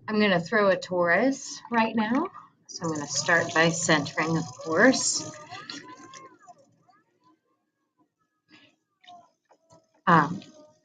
I'm going to throw a torus right now. So I'm going to start by centering, of course.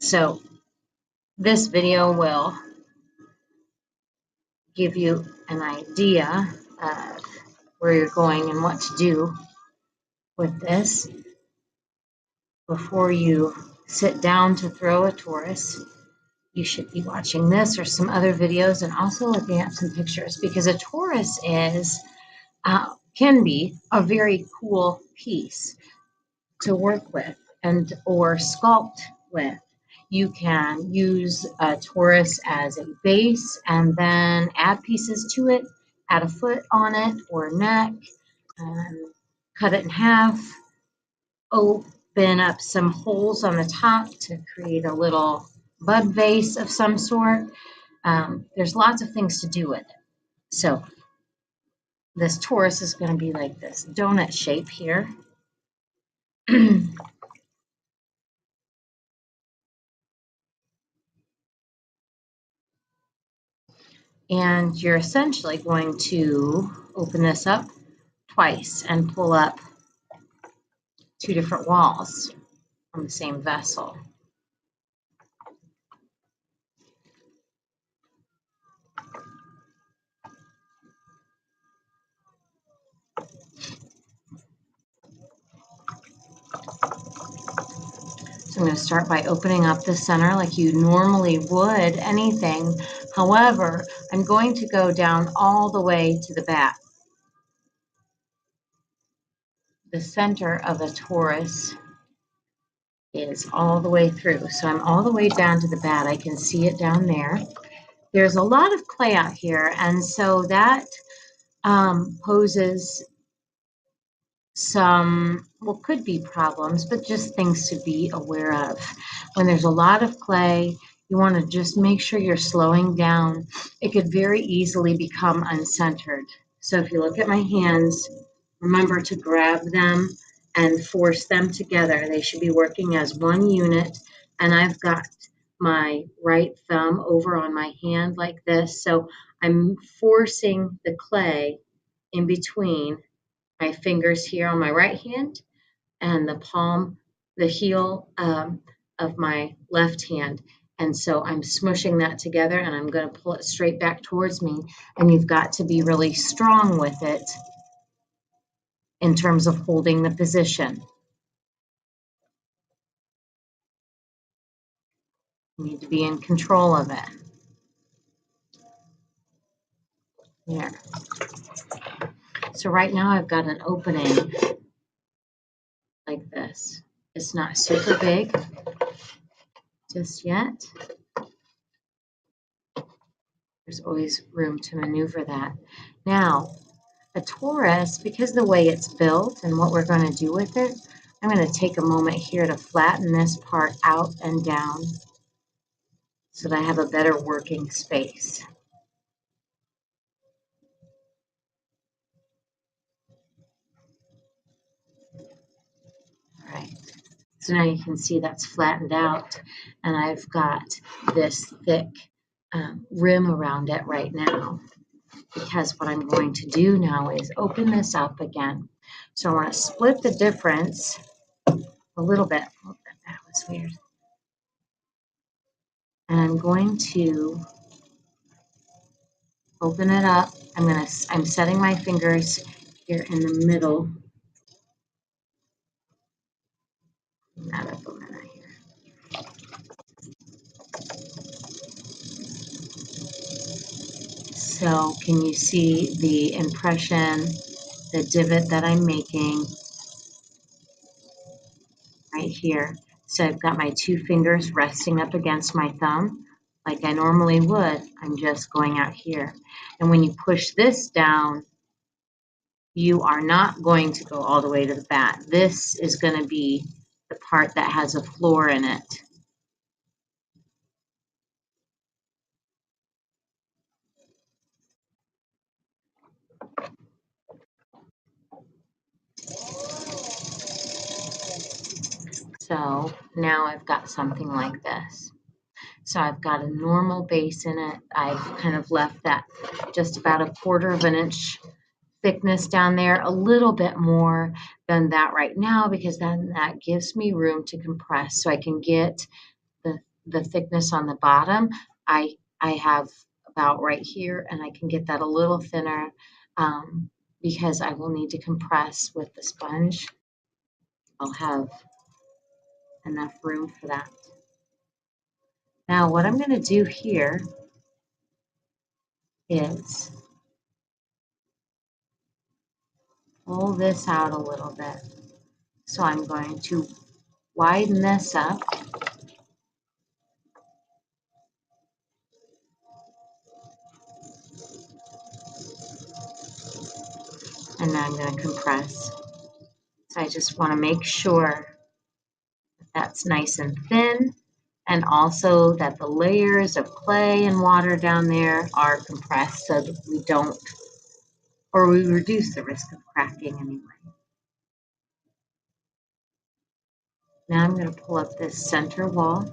So this video will give you an idea of where you're going and what to do with this before you sit down to throw a torus. You should be watching this or some other videos and also looking at some pictures, because a torus can be a very cool piece to work with and or sculpt with. You can use a torus as a base and then add pieces to it, add a foot on it or a neck, cut it in half, open up some holes on the top to create a little bud vase of some sort. There's lots of things to do with it. So this torus is going to be like this donut shape here. And you're essentially going to open this up twice and pull up two different walls on the same vessel. So I'm going to start by opening up the center like you normally would anything. However, I'm going to go down all the way to the back. The center of a torus is all the way through. So I'm all the way down to the bat. I can see it down there. There's a lot of clay out here, and so that poses some, well, could be problems, but just things to be aware of. When there's a lot of clay, you want to just make sure you're slowing down. It could very easily become uncentered. So if you look at my hands, remember to grab them and force them together. They should be working as one unit. And I've got my right thumb over on my hand like this. So I'm forcing the clay in between my fingers here on my right hand and the palm, the heel of my left hand. And so I'm smushing that together and I'm going to pull it straight back towards me. And you've got to be really strong with it in terms of holding the position. You need to be in control of it. There. So right now I've got an opening like this. It's not super big just yet. There's always room to maneuver that. Now, a torus, because the way it's built and what we're going to do with it, I'm going to take a moment here to flatten this part out and down so that I have a better working space. All right. So now you can see that's flattened out, and I've got this thick rim around it right now, because what I'm going to do now is open this up again. So I want to split the difference a little bit. Oh, that was weird. And I'm going to open it up. I'm setting my fingers here in the middle. That up a minute here. So can you see the impression, the divot that I'm making right here? So I've got my two fingers resting up against my thumb like I normally would. I'm just going out here. And when you push this down, you are not going to go all the way to the bat. This is going to be the part that has a floor in it. So now I've got something like this. So I've got a normal base in it. I've kind of left that just about 1/4 of an inch thickness down there, a little bit more than that right now, because then that gives me room to compress so I can get the thickness on the bottom. I have about right here, and I can get that a little thinner because I will need to compress with the sponge. I'll have enough room for that. Now what I'm going to do here is pull this out a little bit. So I'm going to widen this up. And now I'm going to compress. So I just want to make sure that that's nice and thin, and also that the layers of clay and water down there are compressed so that we don't, or we reduce the risk of cracking anyway. Now I'm going to pull up this center wall.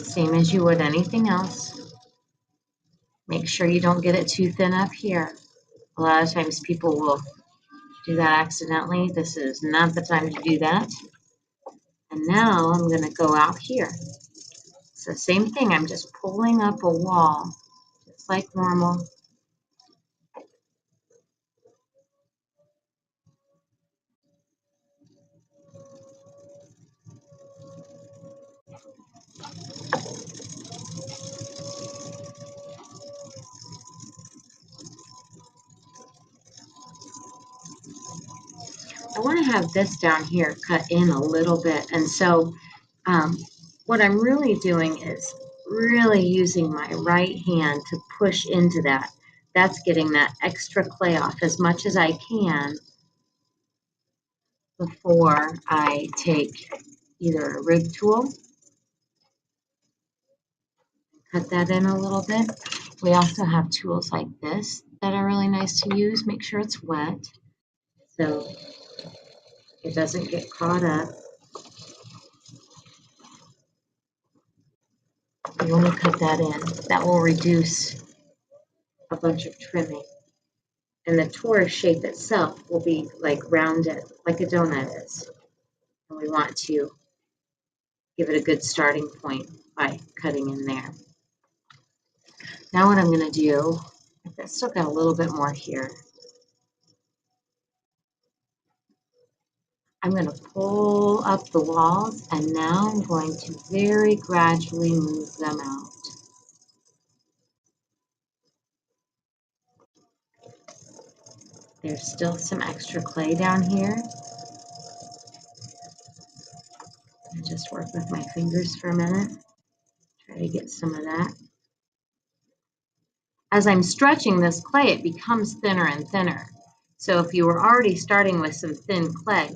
Same as you would anything else. Make sure you don't get it too thin up here. A lot of times people will do that accidentally. This is not the time to do that. And now I'm going to go out here. So same thing, I'm just pulling up a wall, just like normal. I want to have this down here cut in a little bit, and so what I'm really doing is really using my right hand to push into that. That's getting that extra clay off as much as I can before I take either a rig tool, cut that in a little bit. We also have tools like this that are really nice to use. Make sure it's wet so it doesn't get caught up. You want to cut that in. That will reduce a bunch of trimming. And the torus shape itself will be like rounded, like a donut is. And we want to give it a good starting point by cutting in there. Now what I'm going to do, I've still got a little bit more here. I'm going to pull up the walls, and now I'm going to very gradually move them out. There's still some extra clay down here. I just work with my fingers for a minute, try to get some of that. As I'm stretching this clay, it becomes thinner and thinner. So if you were already starting with some thin clay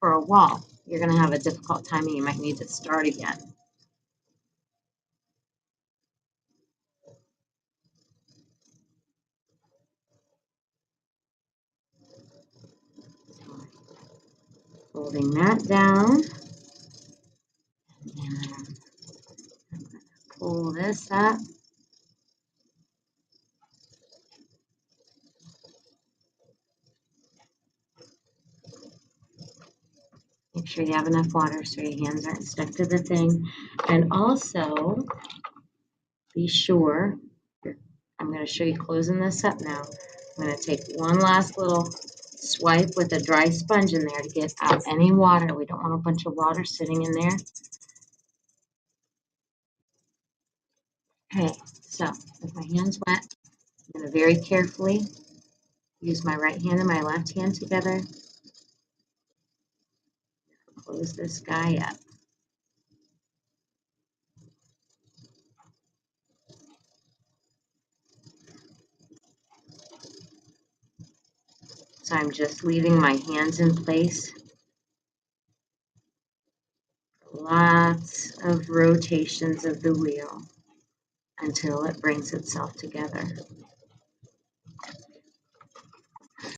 for a wall, you're going to have a difficult time and you might need to start again. Folding that down. And I'm going to pull this up. Make sure you have enough water so your hands aren't stuck to the thing. And also, be sure, I'm going to show you closing this up now. I'm going to take one last little swipe with a dry sponge in there to get out any water. We don't want a bunch of water sitting in there. Okay, so with my hands wet, I'm going to very carefully use my right hand and my left hand together. Close this guy up. So I'm just leaving my hands in place. Lots of rotations of the wheel until it brings itself together.